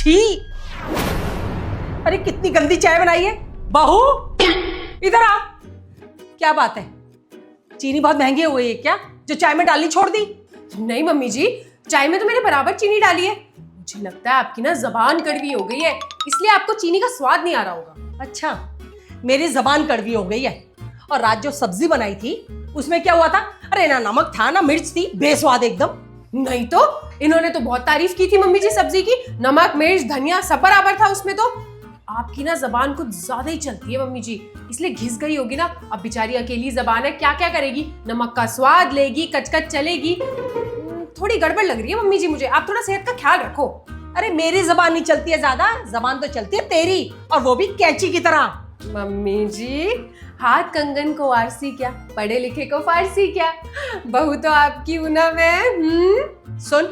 छी। अरे कितनी गंदी चाय बनाई है बहू, इधर आ। क्या बात है, चीनी बहुत महंगी हो गई है क्या जो चाय में डालनी छोड़ दी? नहीं मम्मी जी, चाय में तो मैंने बराबर चीनी डाली है। मुझे लगता है आपकी ना जबान कड़वी हो गई है, इसलिए आपको चीनी का स्वाद नहीं आ रहा होगा। अच्छा, मेरी जबान कड़वी हो गई है। और रात जो सब्जी बनाई थी उसमें क्या हुआ था? अरे ना नमक था ना मिर्च थी, बेस्वाद एकदम। नहीं तो इन्होंने तो बहुत तारीफ की थी मम्मी जी सब्जी की, नमक मिर्च धनिया सब बराबर था उसमें। तो आपकी ना जबान कुछ ज्यादा ही चलती है मम्मी जी, इसलिए घिस गई होगी ना। अब बेचारी अकेली जबान है, क्या क्या करेगी, नमक का स्वाद लेगी, कचकच चलेगी। थोड़ी गड़बड़ लग रही है मम्मी जी मुझे, आप थोड़ा सेहत का ख्याल रखो। अरे मेरी जबान नहीं चलती है ज्यादा, जबान तो चलती है तेरी, और वो भी कैंची की तरह। मम्मी जी, हाथ कंगन को आरसी क्या, पढ़े लिखे को फारसी क्या, बहू तो आपकी पूनम है। सुन,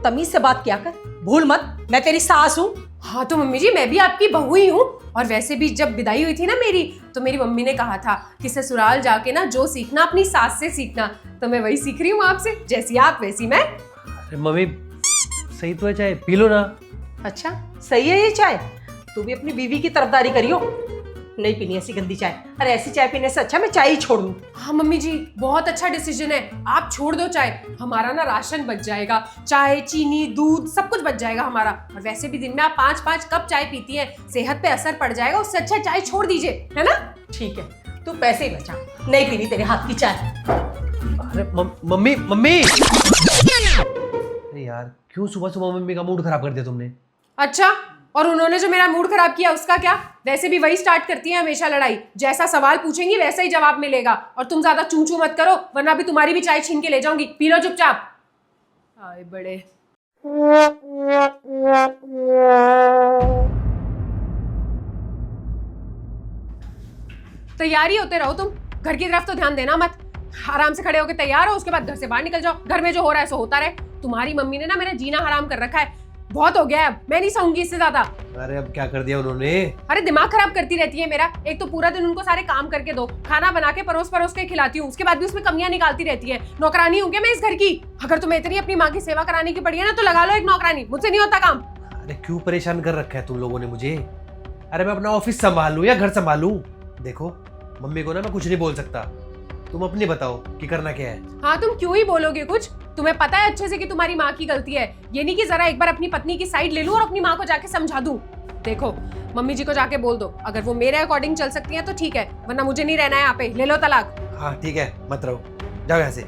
तमीज से बात किया कर, भूल मत मैं तेरी सास हूँ। हाँ तो मम्मी जी, मैं भी आपकी बहू ही हूँ। और वैसे भी जब विदाई हुई थी ना मेरी, तो मेरी मम्मी ने कहा था कि ससुराल जाके ना जो सीखना अपनी सास से सीखना, तो मैं वही सीख रही हूँ आपसे। जैसी आप वैसी मैं। अरे मम्मी सही तो है, चाय पी लो ना। अच्छा सही है ये चाय, तू भी अपनी बीवी की तरफदारी करियो। नहीं पीनी ऐसी गंदी चाय। अरे ऐसी चाय पीने से अच्छा मैं चाय ही छोड़ दूं। हाँ मम्मी जी, बहुत अच्छा डिसीजन है, आप छोड़ दो चाय। हमारा ना राशन बच जाएगा, चाय चीनी दूध सब कुछ बच जाएगा हमारा। और वैसे भी दिन में आप 5-5 कप चाय पीती हैं, सेहत पे असर पड़ जाएगा, उससे अच्छा चाय छोड़ दीजिए, है ना। ठीक है, तू पैसे ही बचा, नहीं पीनी तेरे हाथ की चाय। अरे मम्मी मम्मी, अरे यार क्यों सुबह सुबह मम्मी का मूड खराब कर दिया तुमने? अच्छा, और उन्होंने जो मेरा मूड खराब किया उसका क्या? वैसे भी वही स्टार्ट करती है हमेशा लड़ाई, जैसा सवाल पूछेंगी वैसा ही जवाब मिलेगा। और तुम ज्यादा चू चू मत करो, वरना भी तुम्हारी भी चाय छीन के ले जाऊंगी। पी लो चुपचाप। आए बड़े। तैयारी होते रहो तुम, घर की तरफ तो ध्यान देना मत। आराम से खड़े होकर तैयार हो, उसके बाद घर से बाहर निकल जाओ। घर में जो हो रहा है सो होता रहे। तुम्हारी मम्मी ने ना मेरा जीना हराम कर रखा है, बहुत हो गया है, अब मैं नहीं सहूंगी इससे ज्यादा। अरे अब क्या कर दिया उन्होंने? अरे दिमाग खराब करती रहती है मेरा। एक तो पूरा दिन उनको सारे काम करके दो, खाना बना के परोस परोस के खिलाती हूँ, उसके बाद भी उसमें कमियां निकालती रहती है। नौकरानी हूँ क्या मैं इस घर की? अगर तुम्हें इतनी अपनी माँ की सेवा कराने की पड़ी है ना, तो लगा लो एक नौकरानी, मुझसे नहीं होता काम। अरे क्यों परेशान कर रखा है तुम लोगों ने मुझे? अरे मैं अपना ऑफिस संभालूं या घर संभालूं? देखो मम्मी को ना मैं कुछ नहीं बोल सकता, तुम अपनी बताओ कि करना क्या है। हाँ तुम क्यों ही बोलोगे कुछ, तुम्हें पता है अच्छे से कि तुम्हारी माँ की गलती है। ये नहीं कि जरा एक बार अपनी पत्नी की साइड ले लूं और अपनी माँ को जाके समझा दूं। देखो मम्मी जी को जाके बोल दो, अगर वो मेरे अकॉर्डिंग चल सकती है तो ठीक है, वरना मुझे नहीं रहना है यहाँ पे, ले लो तलाक। हाँ ठीक है, मत रहो, जाओ यहाँ से।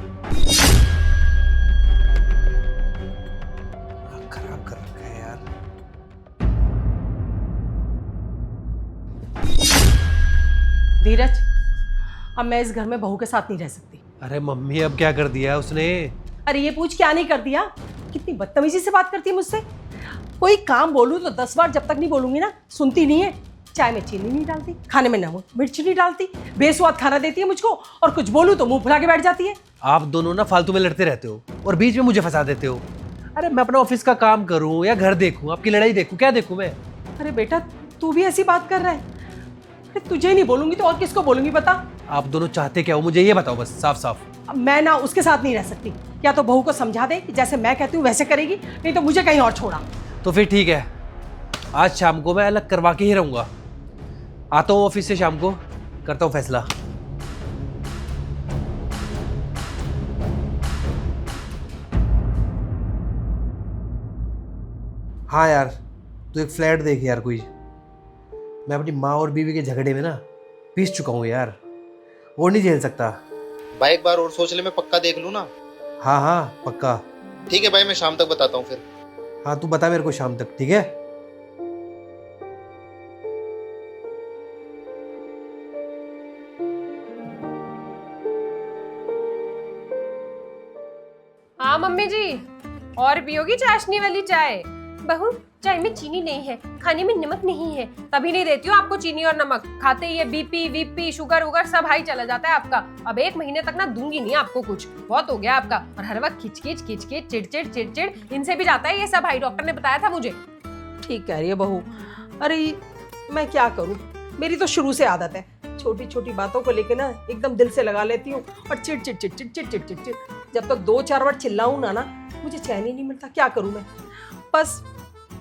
खराब कर रखा है यार। धीरज, अब मैं इस घर में बहू के साथ नहीं रह सकती। अरे मम्मी अब क्या कर दिया उसने? अरे ये पूछ क्या नहीं कर दिया, कितनी बदतमीजी से बात करती है मुझसे। कोई काम बोलूं तो 10 बार जब तक नहीं बोलूंगी ना सुनती नहीं है। चाय में चीनी नहीं डालती, खाने में नमक मिर्च नहीं डालती, बेस्वाद खाना देती है मुझको, और कुछ बोलूं तो मुंह फुला के बैठ जाती है। आप दोनों ना फालतू में लड़ते रहते हो और बीच में मुझे फंसा देते हो। अरे मैं अपना ऑफिस का काम करूं या घर देखूं, आपकी लड़ाई देखूं, क्या देखूं मैं? अरे बेटा तू भी ऐसी बात कर रहा है? अरे तुझे नहीं बोलूंगी तो और किसको बोलूंगी बता? आप दोनों चाहते क्या हो मुझे ये बताओ बस साफ साफ। अब मैं ना उसके साथ नहीं रह सकती, या तो बहू को समझा दे कि जैसे मैं कहती हूँ वैसे करेगी, नहीं तो मुझे कहीं और छोड़ा। तो फिर ठीक है, आज शाम को मैं अलग करवा के ही रहूंगा। आता हूँ ऑफिस से शाम को, करता हूँ फैसला। हाँ यार, तू एक फ्लैट देख यार कोई। मैं अपनी माँ और बीवी के झगड़े में ना पीस चुका हूँ यार, वो नहीं झेल सकता। भाई एक बार और सोच ले, मैं पक्का देख लूँ ना। हाँ हाँ पक्का। ठीक है भाई, मैं शाम तक बताता हूँ फिर। हाँ तू बता मेरे को शाम तक, ठीक है? हाँ मम्मी जी, और पियोगी चाशनी वाली चाय? बहू चाय में चीनी नहीं है, खाने में नमक नहीं है, तभी नहीं देती हूँ आपको चीनी और नमक। खाते ही ये बीपी वीपी शुगर वुगर सब हाई चला जाता है आपका। अब 1 महीने तक ना दूंगी नहीं आपको कुछ, बहुत हो गया आपका। और हर वक्त खिचखिच चिड़चिड़ चिड़चिड़, इनसे भी जाता है ये सब हाई, डॉक्टर ने बताया था मुझे। ठीक कह रही है बहू। अरे मैं क्या करूँ, मेरी तो शुरू से आदत है, छोटी छोटी बातों को लेके ना एकदम दिल से लगा लेती हूँ और चिड़ चिड़ चिड़ चिड़ चिड़ चिड़ चिड़ चिड़। जब तक 2-4 बार चिल्लाऊँ ना मुझे चैन ही नहीं मिलता। क्या करूँ मैं? बस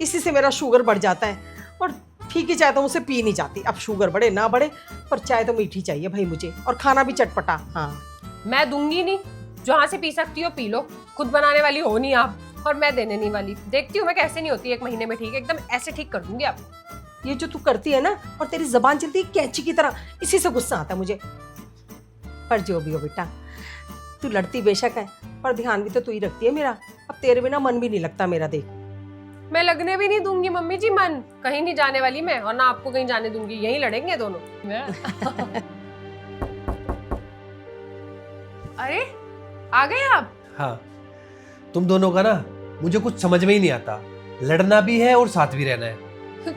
इसी से मेरा शुगर बढ़ जाता है। और फीकी चाय तो मुझसे पी नहीं जाती। अब शुगर बढ़े ना बढ़े, पर चाय तो मीठी चाहिए भाई मुझे, और खाना भी चटपटा। हाँ मैं दूंगी नहीं, जहाँ से पी सकती हो पी लो, खुद बनाने वाली हो नहीं आप, और मैं देने नहीं वाली। देखती हूँ मैं कैसे नहीं होती 1 महीने में ठीक, एकदम ऐसे ठीक कर दूंगी आपको। ये जो तू करती है ना, और तेरी जबान चलती है कैंची की तरह, इसी से गुस्सा आता है मुझे। पर जो भी हो बेटा, तू लड़ती बेशक है, पर ध्यान भी तो तू ही रखती है मेरा। अब तेरे बिना मन भी नहीं लगता मेरा, देख। मैं लगने भी नहीं दूंगी मम्मी जी मन, कहीं नहीं जाने वाली मैं, और ना आपको कहीं जाने दूंगी, यहीं लड़ेंगे दोनों। अरे आ गए आप? हाँ, तुम दोनों का ना मुझे कुछ समझ में ही नहीं आता, लड़ना भी है और साथ भी रहना है।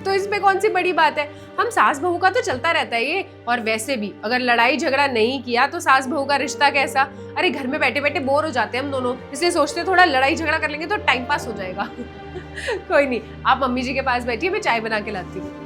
तो इसमें कौन सी बड़ी बात है, हम सास बहू का तो चलता रहता है ये। और वैसे भी अगर लड़ाई झगड़ा नहीं किया तो सास बहू का रिश्ता कैसा? अरे घर में बैठे बैठे बोर हो जाते हैं हम दोनों, इसलिए सोचते हैं थोड़ा लड़ाई झगड़ा कर लेंगे तो टाइम पास हो जाएगा। कोई नहीं, आप मम्मी जी के पास बैठिए, मैं चाय बना के लाती हूँ।